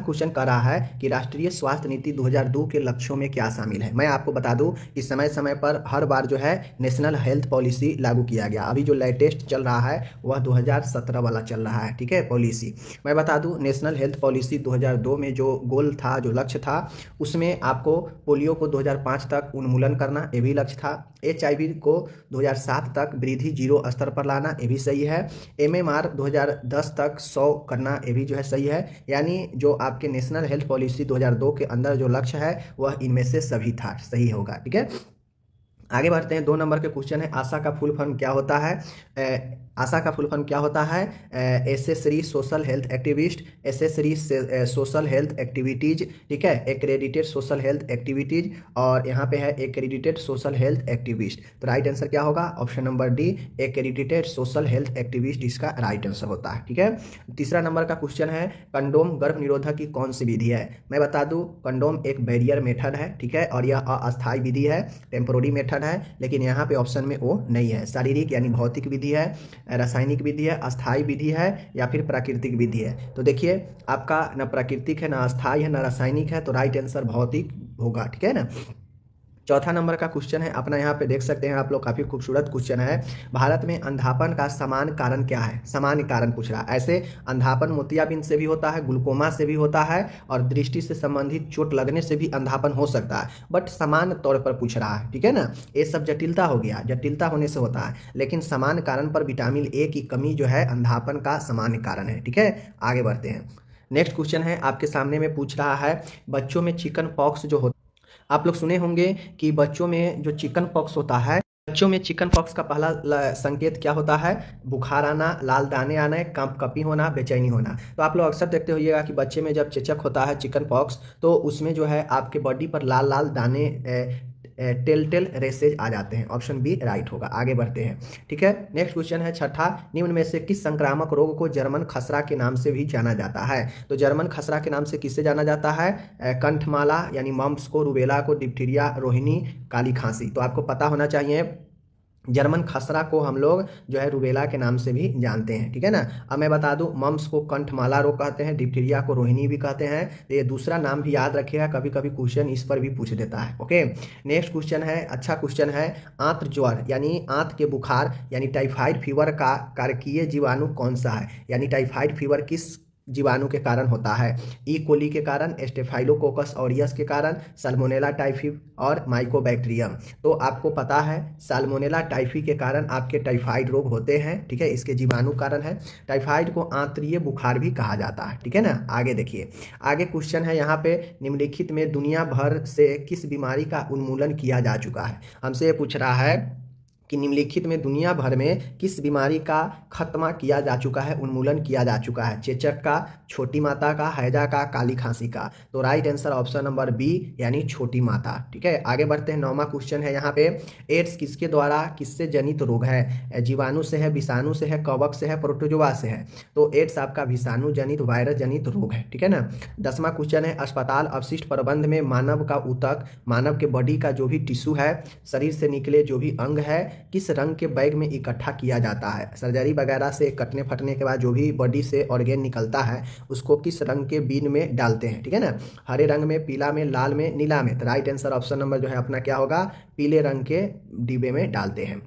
Question कह रहा है कि राष्ट्रीय स्वास्थ्य नीति 2002 के लक्ष्यों में क्या शामिल है। मैं आपको बता दूं कि समय समय पर हर बार जो है नेशनल हेल्थ पॉलिसी लागू किया गया। अभी जो लेटेस्ट चल रहा है वह 2017 वाला चल रहा है, ठीक है, पॉलिसी। मैं बता दूं नेशनल हेल्थ पॉलिसी 2002 में जो गोल था, जो लक्ष्य था, उसमें आपको पोलियो को 2005 तक उन्मूलन करना, ये भी लक्ष्य था। HIV को 2007 तक वृद्धि 0 स्तर पर लाना, ये भी सही है। MMR 2010 तक 100 करना, ये भी जो है सही है। यानी जो आपके नेशनल हेल्थ पॉलिसी 2002 के अंदर जो लक्ष्य है वह इनमें से सभी था, सही होगा, ठीक है। आगे बढ़ते हैं। 2 नंबर के क्वेश्चन है, आशा का फुल फॉर्म क्या होता है। आशा का फुल फॉर्म क्या होता है। Accessory social health activist, accessory social health activities, ठीक है, एक्रेडिटेड सोशल हेल्थ एक्टिविटीज, और यहाँ पे है एक्रेडिटेड सोशल हेल्थ एक्टिविस्ट। तो राइट आंसर क्या होगा, option number D, accredited social health activist इसका राइट आंसर होता है, ठीक है। तीसरा नंबर का क्वेश्चन है, कंडोम गर्भ निरोधक की कौन सी विधि है। मैं बता दूं कंडोम एक बैरियर मेथड है, ठीक है, और यह अस्थायी विधि है, टेम्पोररी मेथड है, लेकिन यहाँ पे ऑप्शन में वो नहीं है। शारीरिक यानी भौतिक विधि है, रासायनिक विधि है, अस्थायी विधि है, या फिर प्राकृतिक विधि है। तो देखिए आपका ना प्राकृतिक है, ना अस्थायी है, ना रासायनिक है, तो राइट आंसर भौतिक होगा, ठीक है ना। चौथा नंबर का क्वेश्चन है अपना, यहाँ पे देख सकते हैं आप लोग, काफी खूबसूरत क्वेश्चन है। भारत में अंधापन का सामान्य कारण क्या है। सामान्य कारण पूछ रहा है। ऐसे अंधापन मोतियाबिंद से भी होता है, ग्लूकोमा से भी होता है, और दृष्टि से संबंधित चोट लगने से भी अंधापन हो सकता है, बट सामान्य तौर पर पूछ रहा है, ठीक है ना। ये सब जटिलता हो गया, जटिलता होने से होता है, लेकिन सामान्य कारण पर विटामिन ए की कमी जो है अंधापन का सामान्य कारण है, ठीक है। आगे बढ़ते हैं। नेक्स्ट क्वेश्चन है आपके सामने में पूछ रहा है, बच्चों में चिकन पॉक्स जो होता है, आप लोग सुने होंगे कि बच्चों में जो चिकन पॉक्स होता है, बच्चों में चिकन पॉक्स का पहला संकेत क्या होता है, बुखार आना, लाल दाने आना, कंप कपी होना, बेचैनी होना। तो आप लोग अक्सर देखते होइएगा कि बच्चे में जब चेचक होता है चिकन पॉक्स, तो उसमें जो है आपके बॉडी पर लाल लाल दाने, टेल रेसेज आ जाते हैं। ऑप्शन बी राइट होगा। आगे बढ़ते हैं, ठीक है। नेक्स्ट क्वेश्चन है छठा, निम्न में से किस संक्रामक रोग को जर्मन खसरा के नाम से भी जाना जाता है। तो जर्मन खसरा के नाम से किससे जाना जाता है, कंठमाला यानी मम्प्स को, रुबेला को, डिप्थीरिया, रोहिणी, काली खांसी। तो आपको पता होना चाहिए जर्मन खसरा को हम लोग जो है रुबेला के नाम से भी जानते हैं, ठीक है ना। अब मैं बता दूं मम्प्स को कंठमाला रोग कहते हैं, डिप्थीरिया को रोहिणी भी कहते हैं। तो ये दूसरा नाम भी याद रखिएगा, कभी कभी क्वेश्चन इस पर भी पूछ देता है, ओके। नेक्स्ट क्वेश्चन है, अच्छा क्वेश्चन है, आंत ज्वर यानी आंत के बुखार यानी टाइफाइड फीवर का कारकीय जीवाणु कौन सा है। यानी टाइफाइड फीवर किस जीवाणु के कारण होता है। ई कोली के कारण, स्टेफाइलोकोकस ऑरियस के कारण, साल्मोनेला टाइफी और माइकोबैक्टीरियम। तो आपको पता है साल्मोनेला टाइफी के कारण आपके टाइफाइड रोग होते हैं, ठीक है, इसके जीवाणु कारण है। टाइफाइड को आंतरीय बुखार भी कहा जाता है, ठीक है ना। आगे देखिए, आगे क्वेश्चन है यहाँ पे, निम्नलिखित में दुनिया भर से किस बीमारी का उन्मूलन किया जा चुका है। हमसे ये पूछ रहा है कि निम्नलिखित में दुनिया भर में किस बीमारी का खत्मा किया जा चुका है, उन्मूलन किया जा चुका है। चेचक का, छोटी माता का, हैजा का, काली खांसी का। तो right answer option number B यानी छोटी माता, ठीक है। आगे बढ़ते हैं। 9वां क्वेश्चन है यहाँ पे, एड्स किसके द्वारा, किससे जनित रोग है। जीवाणु से है, विषाणु से है, कवक से है, प्रोटोजोआ से है। तो एड्स आपका विषाणु जनित, वायरस जनित रोग है, ठीक है ना। 10वां क्वेश्चन है, अस्पताल अपशिष्ट प्रबंध में मानव का ऊतक, मानव के बॉडी का जो भी टिश्यू है, शरीर से निकले जो भी अंग है, किस रंग के बैग में इकट्ठा किया जाता है। सर्जरी वगैरह से कटने फटने के बाद जो भी बॉडी से ऑर्गेन निकलता है उसको किस रंग के बीन में डालते हैं, ठीक है ना। हरे रंग में, पीला में, लाल में, नीला में। तो राइट आंसर ऑप्शन नंबर जो है अपना क्या होगा, पीले रंग के डिब्बे में डालते हैं।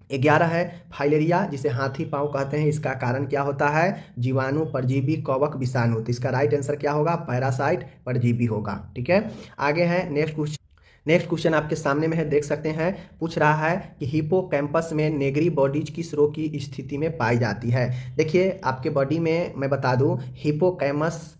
11 है फाइलेरिया जिसे हाथी पांव कहते हैं, इसका कारण क्या होता है, जीवाणु, परजीवी, कवक, विषाणु। तो इसका राइट आंसर क्या होगा, पैरासाइट, परजीवी होगा, ठीक है। आगे है नेक्स्ट क्वेश्चन आपके सामने में है, देख सकते हैं। पूछ रहा है कि हिपोकैम्पस में नेगरी बॉडीज किस रोग की स्थिति में पाई जाती है। देखिए आपके बॉडी में मैं बता दूं हिपोकैमस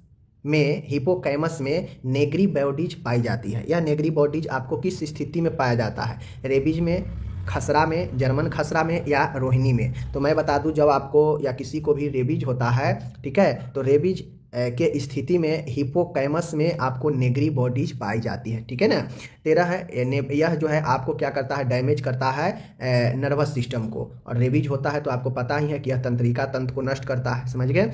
में नेगरी बॉडीज पाई जाती है। यह नेगरी बॉडीज आपको किस स्थिति में पाया जाता है, रेबीज में, खसरा में, जर्मन खसरा में, या रोहिणी में। तो मैं बता दूं जब आपको या किसी को भी रेबीज होता है, ठीक है, तो रेबीज के स्थिति में हिपोकैमस में आपको नेगरी बॉडीज पाई जाती है, ठीक है ना। 13 है, यह जो है आपको क्या करता है, डैमेज करता है नर्वस सिस्टम को, और रेबीज होता है तो आपको पता ही है कि यह तंत्रिका तंत्र को नष्ट करता है, समझ गए।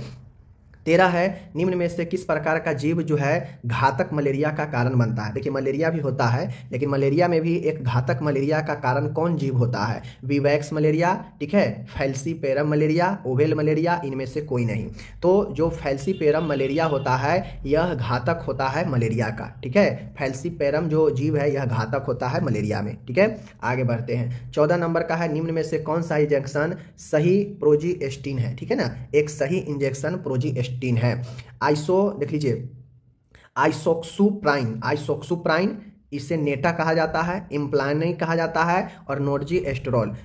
13 है, निम्न में से किस प्रकार का जीव जो है घातक मलेरिया का कारण बनता है। देखिए मलेरिया भी होता है, लेकिन मलेरिया में भी एक घातक मलेरिया का कारण कौन जीव होता है? विवैक्स मलेरिया, ठीक है, फैल्सीपेरम मलेरिया, ओवेल मलेरिया, इनमें से कोई नहीं। तो जो फैल्सीपेरम मलेरिया होता है यह घातक होता है मलेरिया का, ठीक है। फैल्सीपेरम जो जीव है यह घातक होता है मलेरिया में, ठीक है। आगे बढ़ते हैं। 14 नंबर का है, निम्न में से कौन सा इंजेक्शन सही प्रोजेस्टिन है, ठीक है ना। एक सही इंजेक्शन प्रोजेस्टिन है। देख लीजिए, आइसोक्सुप्राइन, इसे नेटा कहा जाता है, इम्प्लानी कहा जाता है, और नोर्जीएस्टेरोल।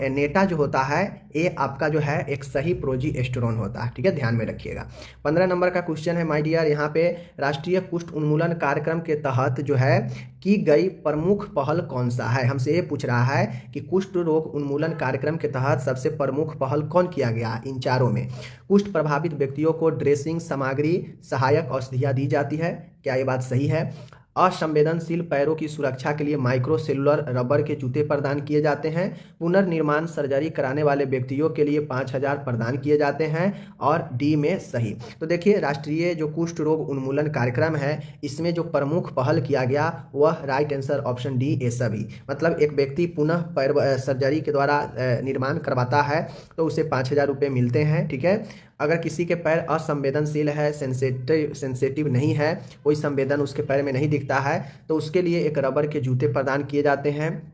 नेटा जो होता है ये आपका जो है एक सही प्रोजेस्टेरोन होता है, ठीक है, ध्यान में रखिएगा। 15 नंबर का क्वेश्चन है माय डियर, यहाँ पे राष्ट्रीय कुष्ठ उन्मूलन कार्यक्रम के तहत जो है की गई प्रमुख पहल कौन सा है। हमसे ये पूछ रहा है कि कुष्ठ रोग उन्मूलन कार्यक्रम के तहत सबसे प्रमुख पहल कौन किया गया इन चारों में। कुष्ठ प्रभावित व्यक्तियों को ड्रेसिंग सामग्री, सहायक औषधियाँ दी जाती है, क्या ये बात सही है। असंवेदनशील पैरों की सुरक्षा के लिए माइक्रोसेलुलर रबर के जूते प्रदान किए जाते हैं। पुनर्निर्माण सर्जरी कराने वाले व्यक्तियों के लिए 5,000 प्रदान किए जाते हैं, और डी में सही। तो देखिए राष्ट्रीय जो कुष्ठ रोग उन्मूलन कार्यक्रम है इसमें जो प्रमुख पहल किया गया वह right answer option D A सभी। मतलब एक व्यक्ति पुनः पैर सर्जरी के द्वारा निर्माण करवाता है तो उसे 5,000 रुपये मिलते हैं, ठीक है। अगर किसी के पैर असंवेदनशील है, सेंसेटिव नहीं है, कोई संवेदन उसके पैर में नहीं दिखता है, तो उसके लिए एक रबर के जूते प्रदान किए जाते हैं।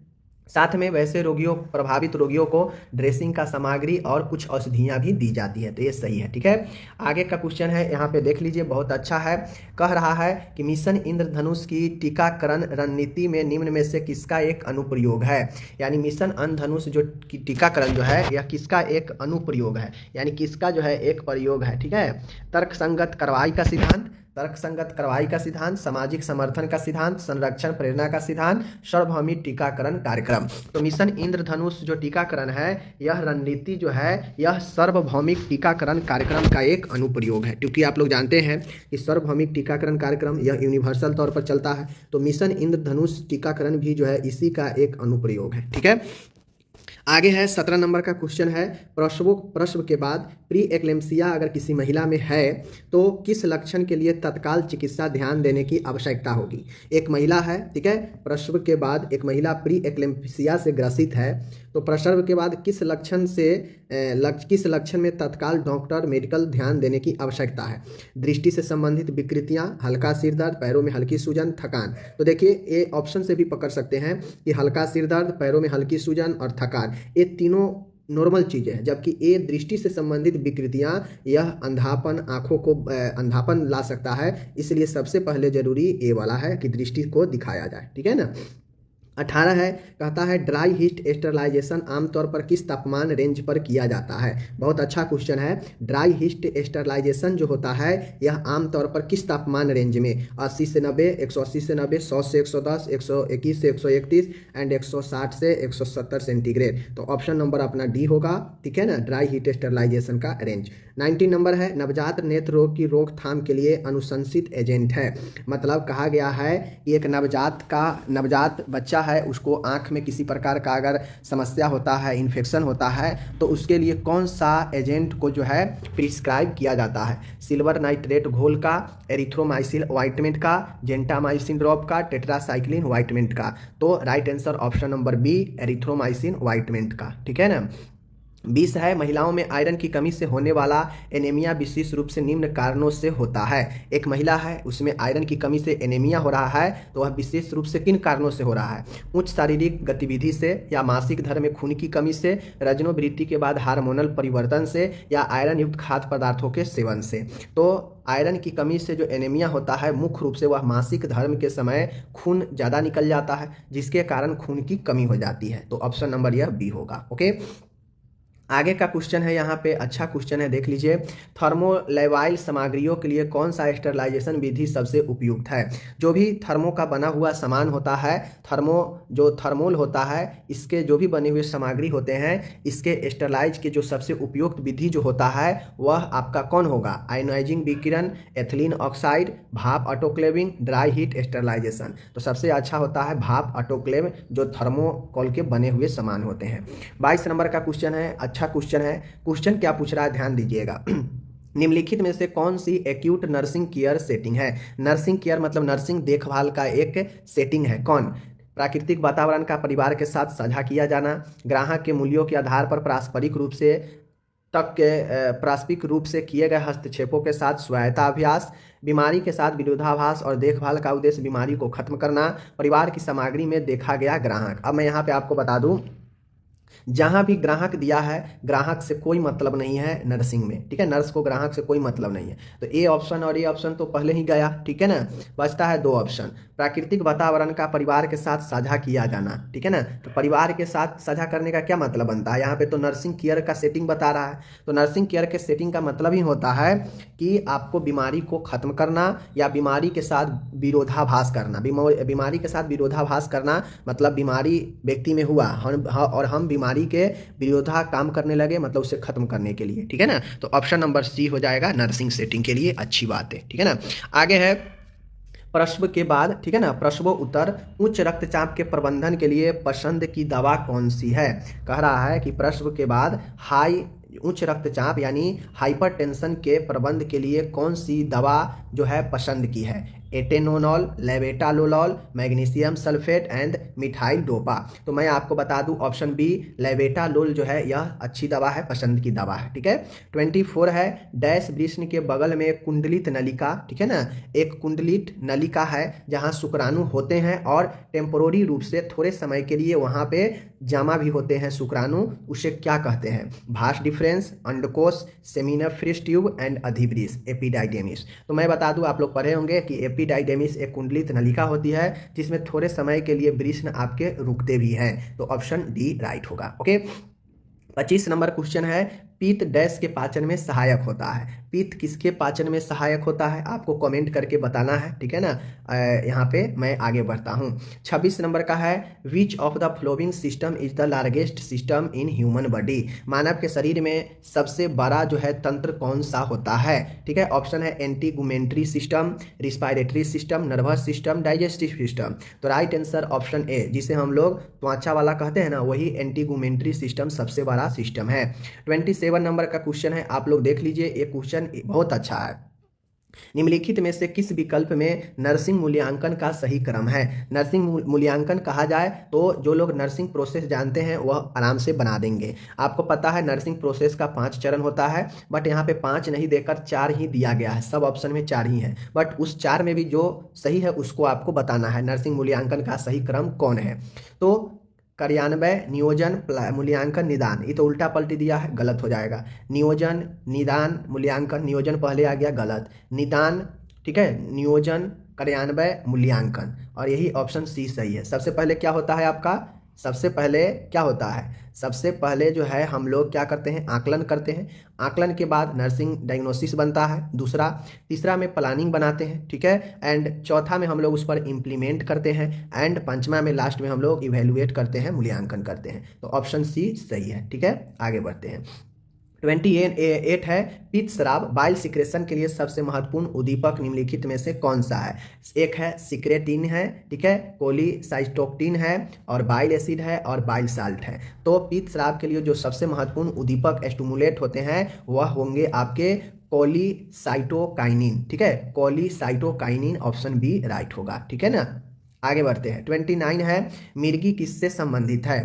साथ में वैसे प्रभावित रोगियों को ड्रेसिंग का सामग्री और कुछ औषधियाँ भी दी जाती है, तो ये सही है, ठीक है। आगे का क्वेश्चन है, यहाँ पे देख लीजिए, बहुत अच्छा है। कह रहा है कि मिशन इंद्रधनुष की टीकाकरण रणनीति में निम्न में से किसका एक अनुप्रयोग है। यानी मिशन इंद्रधनुष जो टीकाकरण जो है यह किसका एक अनुप्रयोग है, यानी किसका जो है एक प्रयोग है, ठीक है। तर्कसंगत कार्रवाई का सिद्धांत, सामाजिक समर्थन का सिद्धांत, संरक्षण प्रेरणा का सिद्धांत, सार्वभौमिक टीकाकरण कार्यक्रम। तो मिशन इंद्रधनुष जो टीकाकरण है यह रणनीति जो है यह सार्वभौमिक टीकाकरण कार्यक्रम का एक अनुप्रयोग है, क्योंकि आप लोग जानते हैं कि सार्वभौमिक टीकाकरण कार्यक्रम यह यूनिवर्सल तौर पर चलता है। तो मिशन इंद्रधनुष टीकाकरण भी जो है इसी का एक अनुप्रयोग है, ठीक है। आगे है 17 नंबर का क्वेश्चन है, प्रसव के बाद प्री एक्लेम्सिया अगर किसी महिला में है तो किस लक्षण के लिए तत्काल चिकित्सा ध्यान देने की आवश्यकता होगी। एक महिला है, ठीक है, प्रसव के बाद एक महिला प्री एक्लेम्सिया से ग्रसित है, तो प्रसव के बाद किस लक्षण में तत्काल डॉक्टर मेडिकल ध्यान देने की आवश्यकता है। दृष्टि से संबंधित विकृतियां, हल्का सिर दर्द, पैरों में हल्की सूजन, थकान। तो देखिए ये ऑप्शन से भी पकड़ सकते हैं कि हल्का सिर दर्द, पैरों में हल्की सूजन और थकान, ये तीनों नॉर्मल चीज़ें हैं, जबकि ये दृष्टि से संबंधित विकृतियां यह अंधापन, आंखों को अंधापन ला सकता है, इसलिए सबसे पहले जरूरी ये वाला है कि दृष्टि को दिखाया जाए, ठीक है ना। 18 है, कहता है ड्राई हीट स्टरलाइजेशन आमतौर पर किस तापमान रेंज पर किया जाता है। बहुत अच्छा क्वेश्चन है। ड्राई हीट स्टरलाइजेशन जो होता है यह आमतौर पर किस तापमान रेंज में, 80 से 90, 180 से 90, 100 से 110, 121 से 131 एंड 160 से 170 सेंटीग्रेड। तो ऑप्शन नंबर अपना डी होगा, ठीक है ना, ड्राई हीट स्टरलाइजेशन का रेंज। 19 नंबर है, नवजात नेत्र रोग की रोकथाम के लिए अनुशंसित एजेंट है। मतलब कहा गया है कि एक नवजात बच्चा है, उसको आँख में किसी प्रकार का अगर समस्या होता है, इन्फेक्शन होता है, तो उसके लिए कौन सा एजेंट को जो है प्रिस्क्राइब किया जाता है। सिल्वर नाइट्रेट घोल का, एरिथ्रोमाइसिन ऑइंटमेंट का, जेंटामाइसिन ड्रॉप का, टेट्रासाइक्लिन ऑइंटमेंट का। तो right answer option number B, erythromycin ointment का, ठीक है ना। 20 है, महिलाओं में आयरन की कमी से होने वाला एनीमिया विशेष रूप से निम्न कारणों से होता है। एक महिला है, उसमें आयरन की कमी से एनीमिया हो रहा है, तो वह विशेष रूप से किन कारणों से हो रहा है। उच्च शारीरिक गतिविधि से, या मासिक धर्म में खून की कमी से, रजनोवृत्ति के बाद हार्मोनल परिवर्तन से, या आयरन युक्त खाद्य पदार्थों के सेवन से। तो आयरन की कमी से जो एनीमिया होता है मुख्य रूप से वह मासिक धर्म के समय खून ज़्यादा निकल जाता है, जिसके कारण खून की कमी हो जाती है। तो ऑप्शन नंबर यह बी होगा, ओके। आगे का क्वेश्चन है, यहाँ पे अच्छा क्वेश्चन है, देख लीजिए। थर्मोलेवाइल सामग्रियों के लिए कौन सा स्टरलाइजेशन विधि सबसे उपयुक्त है। जो भी थर्मो का बना हुआ सामान होता है, थर्मोल होता है, इसके जो भी बने हुए सामग्री होते हैं, इसके स्टरलाइज के जो सबसे उपयुक्त विधि जो होता है वह आपका कौन होगा। आयोनाइजिंग विकिरण, एथिलीन ऑक्साइड, भाप ऑटोक्लेविंग, ड्राई हीट स्टरलाइजेशन। तो सबसे अच्छा होता है भाप ऑटोक्लेव, जो थर्मोकोल के बने हुए सामान होते हैं। 22 नंबर का क्वेश्चन है, अच्छा क्वेश्चन है। क्वेश्चन क्या पूछ रहा है, ध्यान दीजिएगा। निम्नलिखित में से कौन सी एक्यूट नर्सिंग केयर सेटिंग है? नर्सिंग केयर मतलब नर्सिंग देखभाल का एक सेटिंग है। कौन? प्राकृतिक वातावरण का परिवार के साथ साझा किया जाना, ग्राहक के मूल्यों के आधार पर पारस्परिक रूप से किए गए हस्तक्षेपों के साथ स्वायत्ता अभ्यास, बीमारी के साथ विरोधाभास और देखभाल का उद्देश्य बीमारी को खत्म करना, परिवार की सामग्री में देखा गया ग्राहक। अब मैं यहाँ पे आपको बता दूं, जहां भी ग्राहक दिया है, ग्राहक से कोई मतलब नहीं है नर्सिंग में, ठीक है। नर्स को ग्राहक से कोई मतलब नहीं है। तो ए ऑप्शन और ये ऑप्शन तो पहले ही गया, ठीक है ना। बचता है दो ऑप्शन, प्राकृतिक वातावरण का परिवार के साथ साझा किया जाना, ठीक है ना। तो परिवार के साथ साझा करने का क्या मतलब बनता है? यहाँ पे तो नर्सिंग केयर का सेटिंग बता रहा है। तो नर्सिंग केयर के सेटिंग का मतलब ही होता है कि आपको बीमारी को खत्म करना या बीमारी के साथ विरोधाभास करना। बीमारी के साथ विरोधाभास करना मतलब बीमारी व्यक्ति में हुआ और हम बीमारी के विरोधा काम करने लगे, मतलब उसे खत्म करने के लिए, ठीक है ना। तो ऑप्शन नंबर सी हो जाएगा नर्सिंग सेटिंग के लिए। अच्छी बात है, ठीक है ना। आगे है प्रसव के बाद, ठीक है ना, प्रसव उत्तर उच्च रक्तचाप के प्रबंधन के लिए पसंद की दवा कौन सी है? कह रहा है कि प्रसव के बाद उच्च रक्तचाप यानी हाइपरटेंशन के प्रबंध के लिए कौन सी दवा जो है पसंद की है? Atenolol, labetalol, magnesium sulphate and methyldopa. तो मैं आपको बता दूं ऑप्शन बी लेवेटालोल जो है यह अच्छी दवा है, पसंद की दवा है, ठीक है। 24 है डैश वृषण के बगल में एक कुंडलित नलिका, ठीक है ना। एक कुंडलित नलिका है जहां शुक्राणु होते हैं और टेम्पोररी रूप से थोड़े समय के लिए वहां पे जमा भी होते हैं शुक्राणु, उसे क्या कहते हैं? भास डिफरेंस, अंडकोश, सेमिनिफरस ट्यूब एंड अधिवृष, एपिडाइडेमिस। तो मैं बता दूं, आप लोग पढ़े होंगे कि एपिडाइडेमिस एक कुंडलित नलिका होती है जिसमें थोड़े समय के लिए वृषण आपके रुकते भी हैं। तो ऑप्शन डी राइट होगा। ओके, 25 नंबर क्वेश्चन है पित्त डैश के पाचन में सहायक होता है? पित्त किसके पाचन में सहायक होता है आपको कमेंट करके बताना है, ठीक है ना। यहाँ पे मैं आगे बढ़ता हूँ। 26 नंबर का है which of the following system is the largest system in human body? मानव के शरीर में सबसे बड़ा जो है तंत्र कौन सा होता है? ठीक है, ऑप्शन है integumentary system, respiratory system, nervous system, digestive system. तो राइट आंसर ऑप्शन ए, जिसे हम लोग त्वचा वाला कहते हैं ना, वही एंटीगुमेंट्री सिस्टम सबसे बड़ा सिस्टम है। 27 नंबर का क्वेश्चन है, आप लोग देख लीजिए, ये क्वेश्चन बहुत अच्छा है। निम्नलिखित में से किस विकल्प में नर्सिंग मूल्यांकन का सही क्रम है? नर्सिंग मूल्यांकन कहा जाए तो जो लोग नर्सिंग प्रोसेस जानते हैं वह आराम से बना देंगे। आपको पता है नर्सिंग प्रोसेस का 5 चरण होता है, बट यहाँ पे 5 नहीं देकर 4 ही दिया गया है। सब ऑप्शन में 4 ही है, बट उस 4 में भी जो सही है उसको आपको बताना है। नर्सिंग मूल्यांकन का सही क्रम कौन है? तो कार्यान्वय, नियोजन, मूल्यांकन, निदान। ये तो उल्टा पलटी दिया है, गलत हो जाएगा। नियोजन, निदान, मूल्यांकन। नियोजन पहले आ गया, गलत। निदान, ठीक है, नियोजन, कार्यान्वय, मूल्यांकन, और यही ऑप्शन सी सही है। सबसे पहले क्या होता है आपका? सबसे पहले जो है हम लोग क्या करते हैं? आकलन करते हैं। आकलन के बाद नर्सिंग डायग्नोसिस बनता है दूसरा। तीसरा में प्लानिंग बनाते हैं, ठीक है। एंड चौथा में हम लोग उस पर इम्प्लीमेंट करते हैं। एंड पंचमा में लास्ट में हम लोग इवेलुएट करते हैं, मूल्यांकन करते हैं। तो ऑप्शन सी सही है, ठीक है। आगे बढ़ते हैं। 28 है पित्त स्राव बाइल सिक्रेशन के लिए सबसे महत्वपूर्ण उद्दीपक निम्नलिखित में से कौन सा है? एक है सिक्रेटिन है, ठीक है, कोलिसाइटोकिन है, और बाइल एसिड है, और बाइल साल्ट है। तो पित्त स्राव के लिए जो सबसे महत्वपूर्ण उद्दीपक स्टिमुलेट होते हैं वह होंगे आपके कोलिसाइटोकाइनिन, ठीक है, कोलिसाइटोकाइनिन। ऑप्शन बी राइट होगा, ठीक है ना। आगे बढ़ते हैं। 29 है मिर्गी किससे संबंधित है?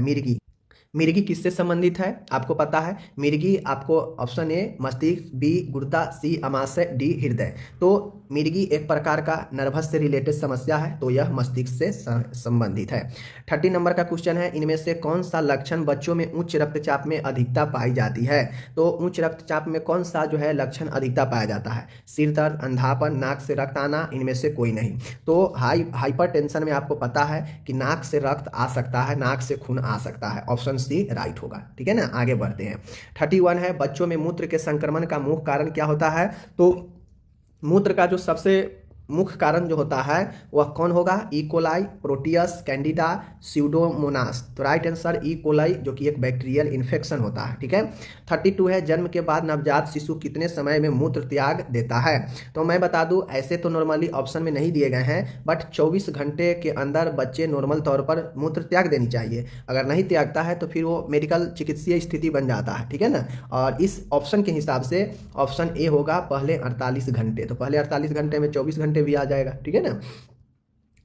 मिर्गी किससे संबंधित है? आपको पता है मिर्गी आपको ऑप्शन ए मस्तिष्क, बी गुर्दा, सी अमाशय, डी हृदय। तो मिर्गी एक प्रकार का नर्वस से रिलेटेड समस्या है, तो यह मस्तिष्क से संबंधित है। 30 नंबर का क्वेश्चन है इनमें से कौन सा लक्षण बच्चों में उच्च रक्तचाप में अधिकता पाई जाती है? तो उच्च रक्तचाप में कौन सा जो है लक्षण अधिकता पाया जाता है? सिर दर्द, अंधापन, नाक से रक्त आना, इनमें से कोई नहीं। तो हाइपरटेंशन में आपको पता है कि नाक से रक्त आ सकता है, नाक से खून आ सकता है। ऑप्शन सी राइट होगा, ठीक है ना। आगे बढ़ते हैं। 31 है बच्चों में मूत्र के संक्रमण का मुख्य कारण क्या होता है? तो मूत्र का जो सबसे मुख्य कारण जो होता है वह कौन होगा? E coli, Proteus, Candida, Pseudomonas. तो राइट आंसर ई कोलाई, जो कि एक बैक्टीरियल इन्फेक्शन होता है। ठीक है। 32 है, जन्म के बाद नवजात शिशु कितने समय में मूत्र त्याग देता है? तो मैं बता दूं, ऐसे तो नॉर्मली ऑप्शन में नहीं दिए गए हैं, बट 24 घंटे के अंदर बच्चे नॉर्मल तौर पर मूत्र त्याग देनी चाहिए। अगर नहीं त्यागता है तो फिर वो मेडिकल चिकित्सीय स्थिति बन जाता है। ठीक है ना। और इस ऑप्शन के हिसाब से ऑप्शन ए होगा पहले 48 घंटे। तो पहले 48 घंटे में 24 घंटे भी आ जाएगा। ठीक है ना।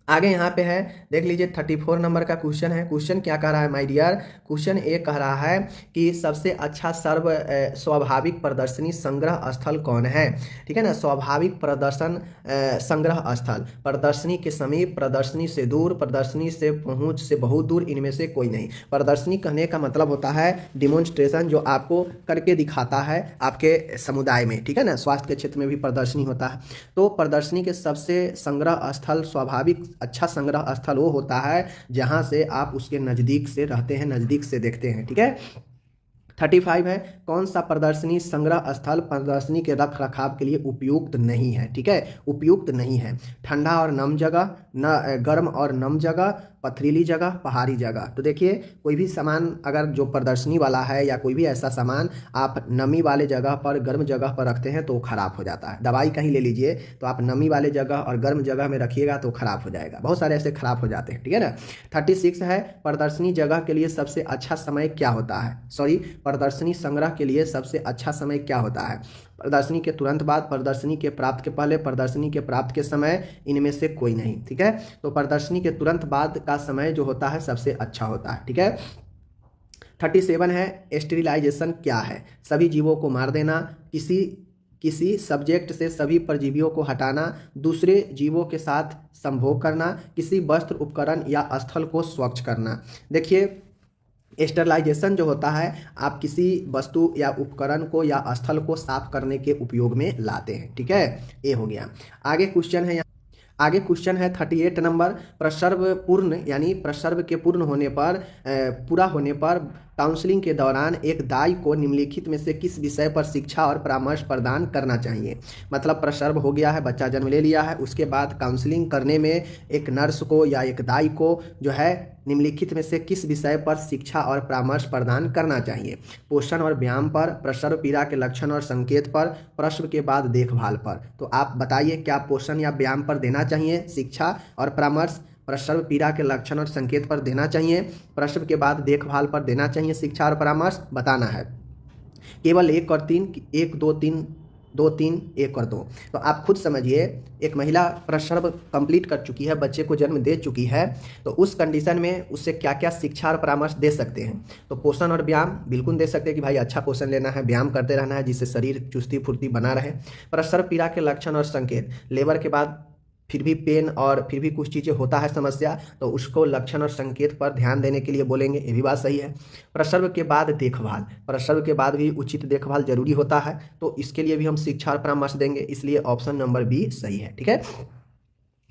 आगे यहाँ पे है, देख लीजिए 34 नंबर का क्वेश्चन है। क्वेश्चन क्या कह रहा है माय डियर? क्वेश्चन ए कह रहा है कि सबसे अच्छा स्वाभाविक प्रदर्शनी संग्रह स्थल कौन है? ठीक है ना। स्वाभाविक प्रदर्शन संग्रह स्थल, प्रदर्शनी के समीप, प्रदर्शनी से दूर, प्रदर्शनी से पहुंच से बहुत दूर, इनमें से कोई नहीं। प्रदर्शनी कहने का मतलब होता है डिमोन्स्ट्रेशन, जो आपको करके दिखाता है आपके समुदाय में। ठीक है ना। स्वास्थ्य के क्षेत्र में भी प्रदर्शनी होता है। तो प्रदर्शनी के सबसे संग्रह स्थल, स्वाभाविक अच्छा संग्रह स्थल वो होता है जहां से आप उसके नजदीक से रहते हैं, नजदीक से देखते हैं। ठीक है। 35 है, कौन सा प्रदर्शनी संग्रह स्थल प्रदर्शनी के रख रखाव के लिए उपयुक्त नहीं है? ठीक है, उपयुक्त नहीं है। ठंडा और नम जगह, न गर्म और नम जगह, पथरीली जगह, पहाड़ी जगह। तो देखिए, कोई भी सामान अगर जो प्रदर्शनी वाला है या कोई भी ऐसा सामान आप नमी वाले जगह पर, गर्म जगह पर रखते हैं तो वो खराब हो जाता है। दवाई कहीं ले लीजिए तो आप नमी वाले जगह और गर्म जगह में रखिएगा तो खराब हो जाएगा। बहुत सारे ऐसे खराब हो जाते हैं। ठीक है ना। 36 है, प्रदर्शनी जगह के लिए सबसे अच्छा समय क्या होता है? सॉरी, प्रदर्शनी संग्रह के लिए सबसे अच्छा समय क्या होता है? प्रदर्शनी के तुरंत बाद, प्रदर्शनी के प्राप्त के पहले, प्रदर्शनी के प्राप्त के समय, इनमें से कोई नहीं। ठीक है। तो प्रदर्शनी के तुरंत बाद का समय जो होता है सबसे अच्छा होता है। ठीक है। 37 है, स्टेरिलाइजेशन क्या है? सभी जीवों को मार देना, किसी सब्जेक्ट से सभी परजीवियों को हटाना, दूसरे जीवों के साथ संभोग करना, किसी वस्त्र, उपकरण या स्थल को स्वच्छ करना। देखिए, स्टरलाइजेशन जो होता है, आप किसी वस्तु या उपकरण को या स्थल को साफ करने के उपयोग में लाते हैं। ठीक है, ये हो गया। आगे क्वेश्चन है, आगे क्वेश्चन है 38 नंबर, प्रसर्व पूर्ण यानी प्रसर्व के पूरा होने पर काउंसलिंग के दौरान एक दाई को निम्नलिखित में से किस विषय पर शिक्षा और परामर्श प्रदान करना चाहिए? मतलब प्रसर्व हो गया है, बच्चा जन्म ले लिया है, उसके बाद काउंसलिंग करने में एक नर्स को या एक दाई को जो है निम्नलिखित में से किस विषय पर शिक्षा और परामर्श प्रदान करना चाहिए? पोषण और व्यायाम पर, प्रसव पीड़ा के लक्षण और संकेत पर, प्रसव के बाद देखभाल पर। तो आप बताइए, क्या पोषण या व्यायाम पर देना चाहिए शिक्षा और परामर्श? प्रसव पीड़ा के लक्षण और संकेत पर देना चाहिए, प्रसव के बाद देखभाल पर देना चाहिए शिक्षा और परामर्श? बताना है। केवल 1 और 3, 1 2 3, 2 3, 1 और 2। तो आप खुद समझिए, एक महिला प्रसव कंप्लीट कर चुकी है, बच्चे को जन्म दे चुकी है, तो उस कंडीशन में उससे क्या क्या शिक्षा और परामर्श दे सकते हैं? तो पोषण और व्यायाम बिल्कुल दे सकते हैं कि भाई अच्छा पोषण लेना है, व्यायाम करते रहना है जिससे शरीर चुस्ती फुर्ती बना रहे। प्रसव पीड़ा के लक्षण और संकेत, लेबर के बाद फिर भी पेन और फिर भी कुछ चीज़ें होता है समस्या, तो उसको लक्षण और संकेत पर ध्यान देने के लिए बोलेंगे, ये भी बात सही है। प्रसव के बाद देखभाल, प्रसव के बाद भी उचित देखभाल जरूरी होता है, तो इसके लिए भी हम शिक्षा और परामर्श देंगे, इसलिए ऑप्शन नंबर बी सही है। ठीक है,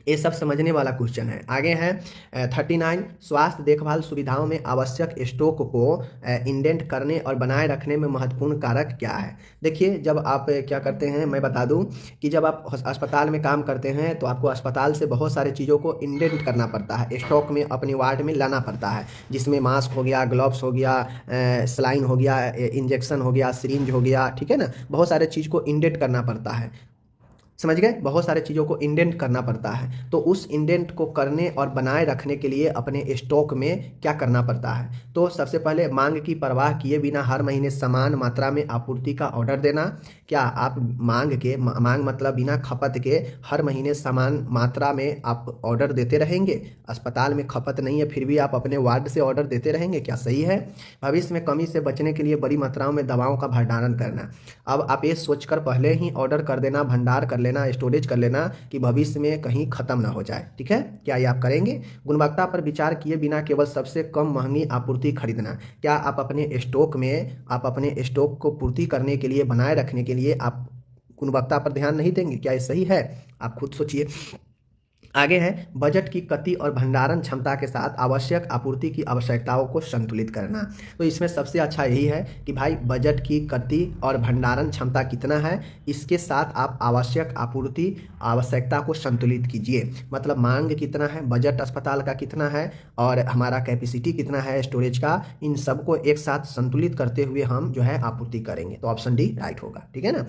ये सब समझने वाला क्वेश्चन है। आगे है 39, स्वास्थ्य देखभाल सुविधाओं में आवश्यक स्टॉक को इंडेंट करने और बनाए रखने में महत्वपूर्ण कारक क्या है? देखिए, जब आप क्या करते हैं, मैं बता दूं कि जब आप अस्पताल में काम करते हैं तो आपको अस्पताल से बहुत सारे चीज़ों को इंडेंट करना पड़ता है, स्टॉक में अपने वार्ड में लाना पड़ता है, जिसमें मास्क हो गया, ग्लव्स हो गया, सलाइन हो गया, इंजेक्शन हो गया, सिरिंज हो गया। ठीक है ना, बहुत सारे चीज़ को इंडेंट करना पड़ता है, समझ गए? बहुत सारे चीज़ों को इंडेंट करना पड़ता है। तो उस इंडेंट को करने और बनाए रखने के लिए अपने स्टॉक में क्या करना पड़ता है? तो सबसे पहले मांग की परवाह किए बिना हर महीने समान मात्रा में आपूर्ति का ऑर्डर देना। क्या आप मांग मतलब बिना खपत के हर महीने समान मात्रा में आप ऑर्डर देते रहेंगे? अस्पताल में खपत नहीं है फिर भी आप अपने वार्ड से ऑर्डर देते रहेंगे, क्या सही है? भविष्य में कमी से बचने के लिए बड़ी मात्राओं में दवाओं का भंडारण करना। अब आप ये सोचकर पहले ही ऑर्डर कर देना, भंडार कर लेना, स्टोरेज कर लेना कि भविष्य में कहीं खत्म ना हो जाए। ठीक है, क्या ये आप करेंगे? गुणवत्ता पर विचार किए बिना केवल सबसे कम महंगी आपूर्ति खरीदना। क्या आप अपने स्टॉक को पूर्ति करने के लिए, बनाए रखने के लिए आप गुणवत्ता पर ध्यान नहीं देंगे? क्या ये सही है? आप खुद सोचिए। आगे है बजट की गति और भंडारण क्षमता के साथ आवश्यक आपूर्ति की आवश्यकताओं को संतुलित करना। तो इसमें सबसे अच्छा यही है कि भाई बजट की गति और भंडारण क्षमता कितना है, इसके साथ आप आवश्यक आपूर्ति आवश्यकता को संतुलित कीजिए। मतलब मांग कितना है, बजट अस्पताल का कितना है और हमारा कैपेसिटी कितना है स्टोरेज का, इन सबको एक साथ संतुलित करते हुए हम जो है आपूर्ति करेंगे। तो ऑप्शन डी राइट होगा। ठीक है ना,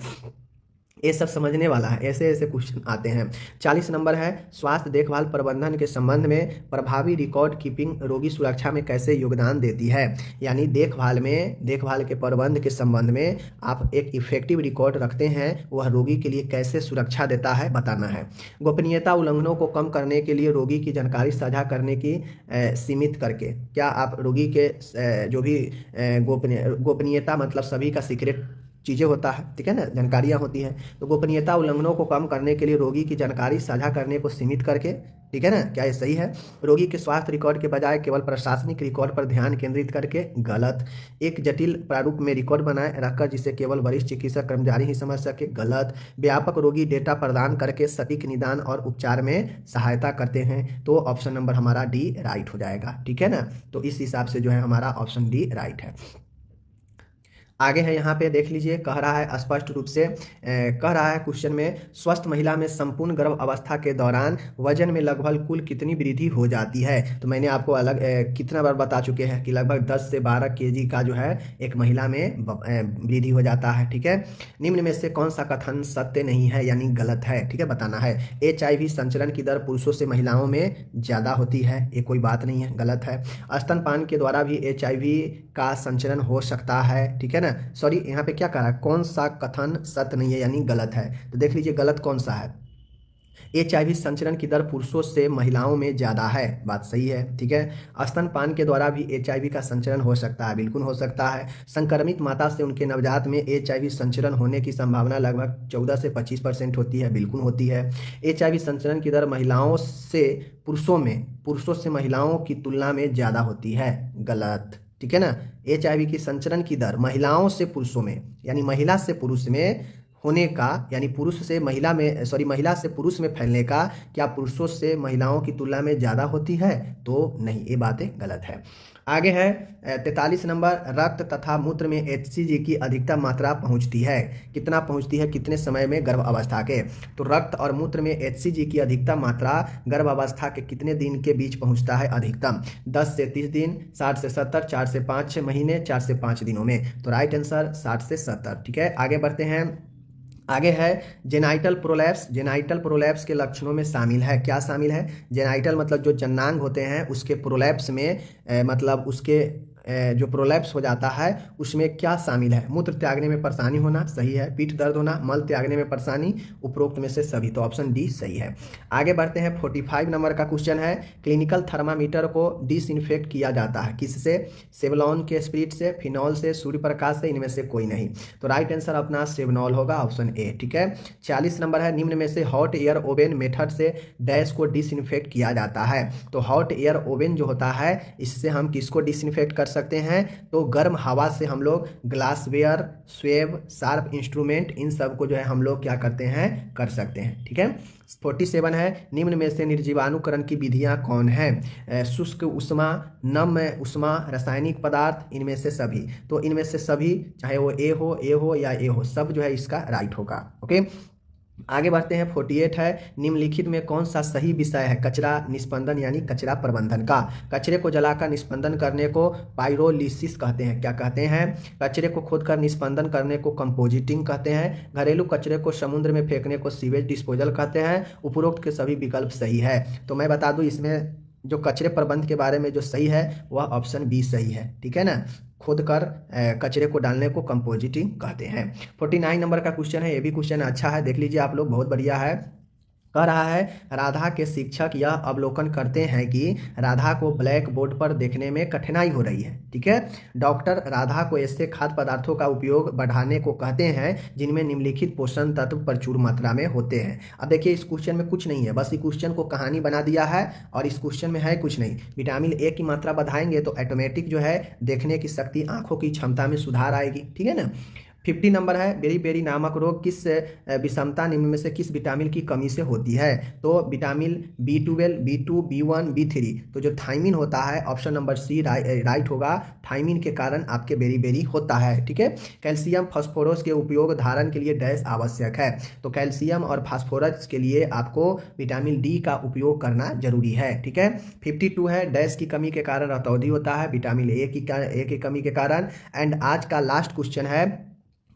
ये सब समझने वाला है, ऐसे ऐसे क्वेश्चन आते हैं। 40 नंबर है स्वास्थ्य देखभाल प्रबंधन के संबंध में प्रभावी रिकॉर्ड कीपिंग रोगी सुरक्षा में कैसे योगदान देती है। यानी देखभाल के प्रबंध के संबंध में आप एक इफेक्टिव रिकॉर्ड रखते हैं, वह रोगी के लिए कैसे सुरक्षा देता है बताना है। गोपनीयता उल्लंघनों को कम करने के लिए रोगी की जानकारी साझा करने की सीमित करके, क्या आप रोगी के जो भी गोपनीयता मतलब सभी का सीक्रेट चीज़ें होता है, ठीक है ना, जानकारियाँ होती हैं, तो गोपनीयता उल्लंघनों को कम करने के लिए रोगी की जानकारी साझा करने को सीमित करके, ठीक है ना, क्या ये सही है। रोगी के स्वास्थ्य रिकॉर्ड के बजाय केवल प्रशासनिक रिकॉर्ड पर ध्यान केंद्रित करके, गलत। एक जटिल प्रारूप में रिकॉर्ड बनाए रखकर जिसे केवल वरिष्ठ चिकित्सक कर्मचारी ही समझ सके, गलत। व्यापक रोगी डेटा प्रदान करके सटीक निदान और उपचार में सहायता करते हैं। तो ऑप्शन नंबर हमारा डी राइट हो जाएगा। ठीक है ना, तो इस हिसाब से जो है हमारा ऑप्शन डी राइट है। आगे है यहाँ पे देख लीजिए, कह रहा है स्पष्ट रूप से कह रहा है क्वेश्चन में, स्वस्थ महिला में संपूर्ण गर्भ अवस्था के दौरान वजन में लगभग कुल कितनी वृद्धि हो जाती है। तो मैंने आपको अलग कितना बार बता चुके हैं कि लगभग 10 से 12 kg का जो है एक महिला में वृद्धि हो जाता है। ठीक है, निम्न में से कौन सा कथन सत्य नहीं है यानी गलत है, ठीक है, बताना है। HIV संचरण की दर पुरुषों से महिलाओं में ज़्यादा होती है, ये कोई बात नहीं है, गलत है। स्तनपान के द्वारा भी HIV का संचरण हो सकता है, ठीक है, सॉरी यहाँ पे क्या कह रहा है, कौन सा कथन सत्य नहीं है यानी गलत है। तो देख लीजिए गलत कौन सा है। HIV संचरण की दर पुरुषों से महिलाओं में ज़्यादा है, बात सही है। ठीक है, स्तनपान के द्वारा भी HIV का संचरण हो सकता है, बिल्कुल हो सकता है। संक्रमित माता से उनके नवजात में HIV संचरण होने की संभावना लगभग 14 से 25% होती है, बिल्कुल होती है। HIV संचरण की दर महिलाओं से पुरुषों से महिलाओं की तुलना में ज़्यादा होती है, गलत। ठीक है ना, HIV की संचरण की दर महिलाओं से पुरुषों में यानी महिला से पुरुष में होने का, यानी महिला से पुरुष में फैलने का क्या पुरुषों से महिलाओं की तुलना में ज़्यादा होती है, तो नहीं, ये बातें गलत है। आगे है 43 नंबर, रक्त तथा मूत्र में HCG की अधिकतम मात्रा पहुंचती है, कितना पहुंचती है, कितने समय में गर्भ अवस्था के। तो रक्त और मूत्र में HCG की अधिकतम मात्रा गर्भ अवस्था के कितने दिन के बीच पहुंचता है अधिकतम, 10 से 30 दिन, 60 से 70, 4 से 5 महीने, 4 से 5 दिनों में। तो राइट आंसर 60 से 70। ठीक है, आगे बढ़ते हैं। आगे है जेनाइटल प्रोलैप्स के लक्षणों में शामिल है, क्या शामिल है, जेनाइटल मतलब जो जन्नांग होते हैं उसके प्रोलैप्स में मतलब उसके जो प्रोलैप्स हो जाता है उसमें क्या शामिल है। मूत्र त्यागने में परेशानी होना, सही है। पीठ दर्द होना, मल त्यागने में परेशानी, उपरोक्त में से सभी, तो ऑप्शन डी सही है। आगे बढ़ते हैं, 45 नंबर का क्वेश्चन है, क्लिनिकल थर्मामीटर को डिसइंफेक्ट किया जाता है, किससे, सेवलॉन के स्पिरिट से, फिनॉल से, सूर्य प्रकाश से, इनमें से कोई नहीं। तो राइट आंसर अपना सेवनॉल होगा, ऑप्शन ए। ठीक है, 40 नंबर है, निम्न में से हॉट एयर ओवन मेथड से डैश को डिसइंफेक्ट किया जाता है। तो हॉट एयर ओवन जो होता है इससे हम किसको डिसइंफेक्ट कर सकते हैं, तो गर्म हवा से हम लोग ग्लासवेयर, स्वेब, शार्प इंस्ट्रूमेंट, इन सब को जो है हम लोग क्या करते हैं, कर सकते हैं। ठीक है, 47 है, निम्न में से निर्जीवाणुकरण की विधियां कौन है, शुष्क उष्मा, नम उष्मा, रासायनिक पदार्थ, इनमें से सभी। तो इनमें से सभी, चाहे वो ए हो या ए हो, सब जो है इसका राइट होगा। ओके, आगे बढ़ते हैं। 48 है, निम्नलिखित में कौन सा सही विषय है, कचरा निस्पंदन यानी कचरा प्रबंधन का। कचरे को जलाकर निस्पंदन करने को पाइरोलिसिस कहते हैं, क्या कहते हैं, कचरे को खोदकर निस्पंदन करने को कंपोजिटिंग कहते हैं। घरेलू कचरे को समुद्र में फेंकने को सीवेज डिस्पोजल कहते हैं। उपरोक्त के सभी विकल्प सही है। तो मैं बता दूं इसमें जो कचरे प्रबंध के बारे में जो सही है वह ऑप्शन बी सही है। ठीक है ना, खुद कर कचरे को डालने को कंपोजिटिंग कहते हैं। 49 नंबर का क्वेश्चन है, ये भी क्वेश्चन अच्छा है, देख लीजिए आप लोग, बहुत बढ़िया है। कह रहा है, राधा के शिक्षक यह अवलोकन करते हैं कि राधा को ब्लैक बोर्ड पर देखने में कठिनाई हो रही है। ठीक है, डॉक्टर राधा को ऐसे खाद्य पदार्थों का उपयोग बढ़ाने को कहते हैं जिनमें निम्नलिखित पोषण तत्व प्रचुर मात्रा में होते हैं। अब देखिए इस क्वेश्चन में कुछ नहीं है, बस इस क्वेश्चन को कहानी बना दिया है और इस क्वेश्चन में है कुछ नहीं। विटामिन ए की मात्रा बढ़ाएंगे तो ऑटोमेटिक जो है देखने की शक्ति, आंखों की क्षमता में सुधार आएगी। ठीक है ना, 50 नंबर है, बेरी नामक रोग किस विषमता निम्न में से किस विटामिन की कमी से होती है? तो vitamin B12, B2, B1, B3। तो जो थायमिन होता है ऑप्शन नंबर सी राइट होगा। थायमिन के कारण आपके बेरी होता है। ठीक है। कैल्शियम फास्फोरस के उपयोग धारण के लिए डैश आवश्यक है? तो कैल्शियम और फास्फोरस के लिए आपको विटामिन डी का उपयोग करना जरूरी है। ठीक है। 52 है, डैश की कमी के कारण रतौंधी होता है? विटामिन ए की कमी के कारण। एंड आज का लास्ट क्वेश्चन है,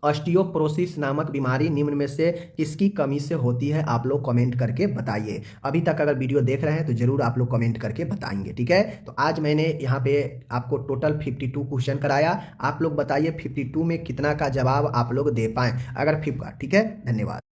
ऑस्टियोपोरोसिस नामक बीमारी निम्न में से किसकी कमी से होती है? आप लोग कमेंट करके बताइए। अभी तक अगर वीडियो देख रहे हैं तो जरूर आप लोग कमेंट करके बताएंगे। ठीक है। तो आज मैंने यहाँ पे आपको टोटल 52 क्वेश्चन कराया। आप लोग बताइए 52 में कितना का जवाब आप लोग दे पाए अगर 50। ठीक है। धन्यवाद।